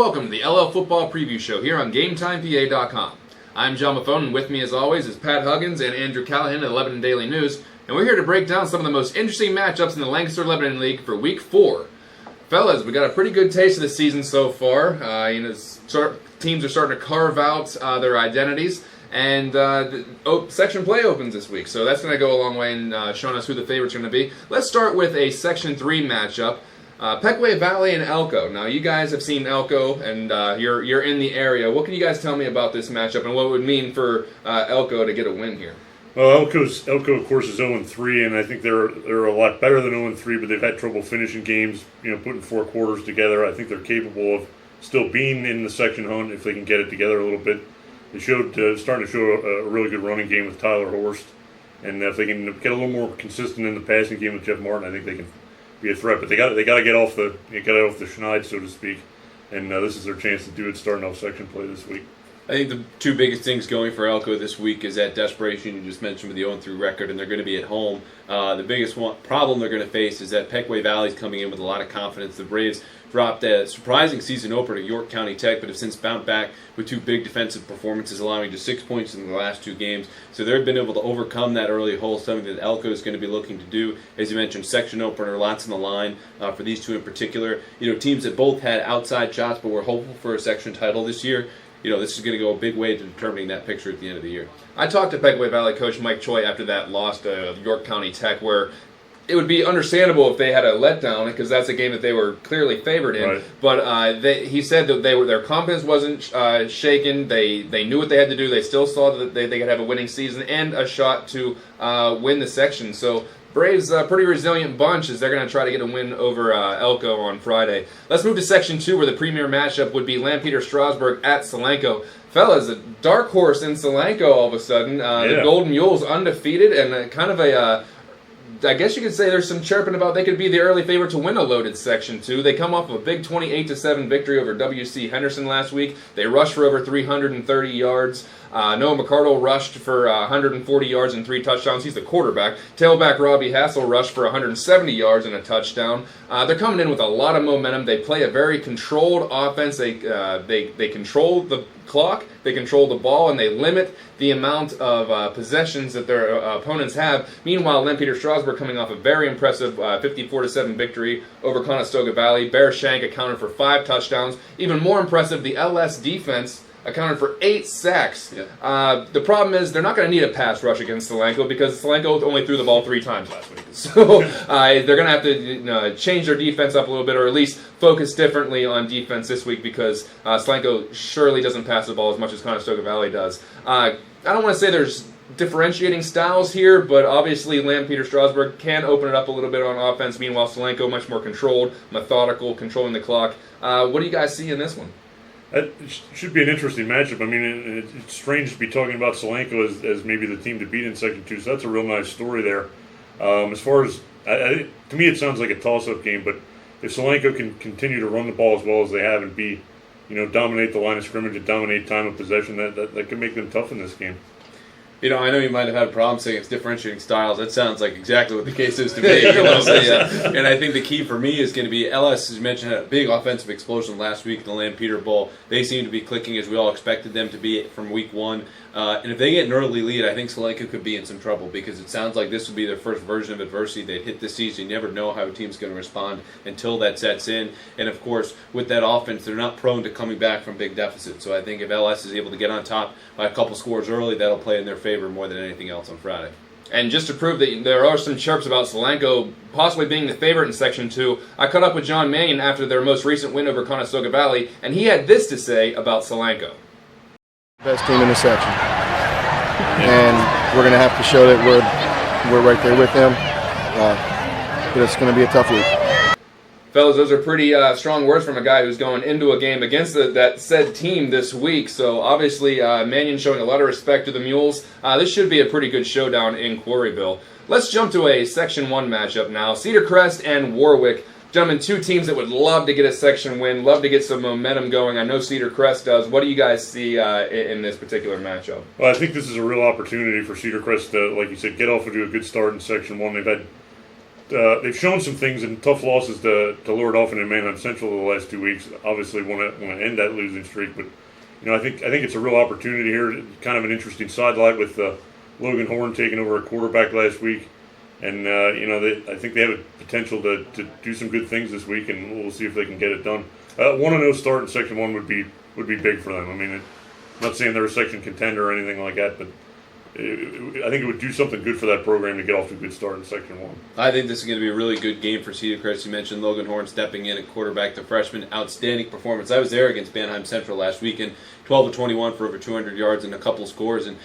welcome to the LL Football Preview Show here on GameTimePA.com. I'm John Maffone, and with me as always is Pat Huggins and Andrew Callahan of the Lebanon Daily News, and we're here to break down some of the most interesting matchups in the Lancaster-Lebanon League for Week 4. Fellas, we got a pretty good taste of the season so far. Teams are starting to carve out their identities, and Section play opens this week, so that's going to go a long way in showing us who the favorite's going to be. Let's start with a Section 3 matchup. Pequea Valley and Elko. Now, you guys have seen Elko, and you're in the area. What can you guys tell me about this matchup, and what it would mean for Elko to get a win here? Well, Elko, of course, is 0-3, and I think they're a lot better than 0-3, but they've had trouble finishing games, putting four quarters together. I think they're capable of still being in the section hunt if they can get it together a little bit. They starting to show a really good running game with Tyler Horst, and if they can get a little more consistent in the passing game with Jeff Martin, I think they can be a threat. But they got to get off the schneid, so to speak, and this is their chance to do it starting off section play this week. I think the two biggest things going for Elko this week is that desperation you just mentioned with the 0-3 record, and they're going to be at home. The biggest problem they're going to face is that Pequea Valley's coming in with a lot of confidence. The Braves dropped a surprising season opener to York County Tech, but have since bounced back with two big defensive performances, allowing just 6 points in the last two games. So they've been able to overcome that early hole, something that Elko is going to be looking to do. As you mentioned, section opener, lots on the line for these two in particular. Teams that both had outside shots but were hopeful for a section title this year. This is going to go a big way to determining that picture at the end of the year. I talked to Pequea Valley coach Mike Choi after that loss to York County Tech, where it would be understandable if they had a letdown because that's a game that they were clearly favored in. Right. But he said that their confidence wasn't shaken. They knew what they had to do. They still saw that they could have a winning season and a shot to win the section. So Braves a pretty resilient bunch as they're going to try to get a win over Elko on Friday. Let's move to Section 2 where the premier matchup would be Lampeter-Strasburg at Solanco. Fellas, a dark horse in Solanco all of a sudden. The Golden Mules undefeated and kind of I guess you could say there's some chirping about they could be the early favorite to win a loaded Section 2. They come off of a big 28-7 victory over W.C. Henderson last week. They rushed for over 330 yards. Noah McCardle rushed for 140 yards and 3 touchdowns. He's the quarterback. Tailback Robbie Hassel rushed for 170 yards and a touchdown. They're coming in with a lot of momentum. They play a very controlled offense. They control the clock, they control the ball, and they limit the amount of possessions that their opponents have. Meanwhile, Lampeter-Strasburg coming off a very impressive 54-7 victory over Conestoga Valley. Bear Shank accounted for 5 touchdowns. Even more impressive, the LS defense accounted for 8 sacks. Yeah. The problem is they're not going to need a pass rush against Solanco because Solanco only threw the ball 3 times last week. So they're going to have to change their defense up a little bit, or at least focus differently on defense this week because Solanco surely doesn't pass the ball as much as Conestoga Valley does. I don't want to say there's differentiating styles here, but obviously Lampeter-Strasburg can open it up a little bit on offense. Meanwhile, Solanco much more controlled, methodical, controlling the clock. What do you guys see in this one? That should be an interesting matchup. I mean, it's strange to be talking about Solanco as maybe the team to beat in Section 2, so that's a real nice story there. As far as, to me it sounds like a toss-up game, but if Solanco can continue to run the ball as well as they have and dominate the line of scrimmage and dominate time of possession, that could make them tough in this game. I know you might have had a problem saying it's differentiating styles. That sounds like exactly what the case is to me. And I think the key for me is going to be LS, as you mentioned, had a big offensive explosion last week in the Lampeter Bowl. They seem to be clicking as we all expected them to be from week 1. And if they get an early lead, I think Solanco could be in some trouble because it sounds like this would be their first version of adversity they'd hit this season. You never know how a team's going to respond until that sets in. And, of course, with that offense, they're not prone to coming back from big deficits. So I think if LS is able to get on top by a couple scores early, that'll play in their favor more than anything else on Friday. And just to prove that there are some chirps about Solanco possibly being the favorite in Section 2, I caught up with John Mannion after their most recent win over Conestoga Valley, and he had this to say about Solanco. Best team in the section, and we're going to have to show that we're right there with them. It's going to be a tough week. Fellas, those are pretty strong words from a guy who's going into a game against that said team this week. So obviously, Mannion showing a lot of respect to the Mules. This should be a pretty good showdown in Quarryville. Let's jump to a Section 1 matchup now. Cedar Crest and Warwick. Gentlemen, 2 teams that would love to get a section win, love to get some momentum going. I know Cedar Crest does. What do you guys see in this particular matchup? Well, I think this is a real opportunity for Cedar Crest to, like you said, get off to a good start in Section 1. They've had they've shown some things in tough losses to Lord Alphen and Manheim Central the last 2 weeks. Obviously, want to end that losing streak, but I think it's a real opportunity here. Kind of an interesting sidelight with Logan Horn taking over a quarterback last week, and I think they have a potential to do some good things this week, and we'll see if they can get it done. 1-0 start in Section 1 would be big for them. I mean, I'm not saying they're a section contender or anything like that, but I think it would do something good for that program to get off to a good start in Section 1. I think this is going to be a really good game for Cedar Crest. You mentioned Logan Horn stepping in at quarterback, the freshman. Outstanding performance. I was there against Manheim Central last weekend, 12 of 21 for over 200 yards and a couple scores. And,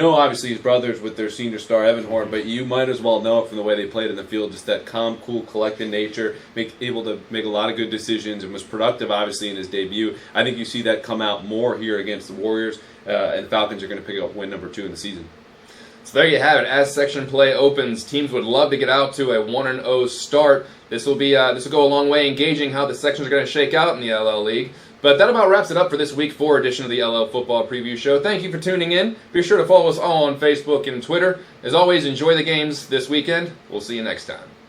obviously his brothers with their senior star, Evan Horn, but you might as well know it from the way they played in the field, just that calm, cool, collected nature, able to make a lot of good decisions, and was productive, obviously, in his debut. I think you see that come out more here against the Warriors, and the Falcons are going to pick up win number 2 in the season. So there you have it. As section play opens, teams would love to get out to a 1-0 start. This will go a long way in gauging how the sections are going to shake out in the LL League. But that about wraps it up for this Week 4 edition of the LL Football Preview Show. Thank you for tuning in. Be sure to follow us all on Facebook and Twitter. As always, enjoy the games this weekend. We'll see you next time.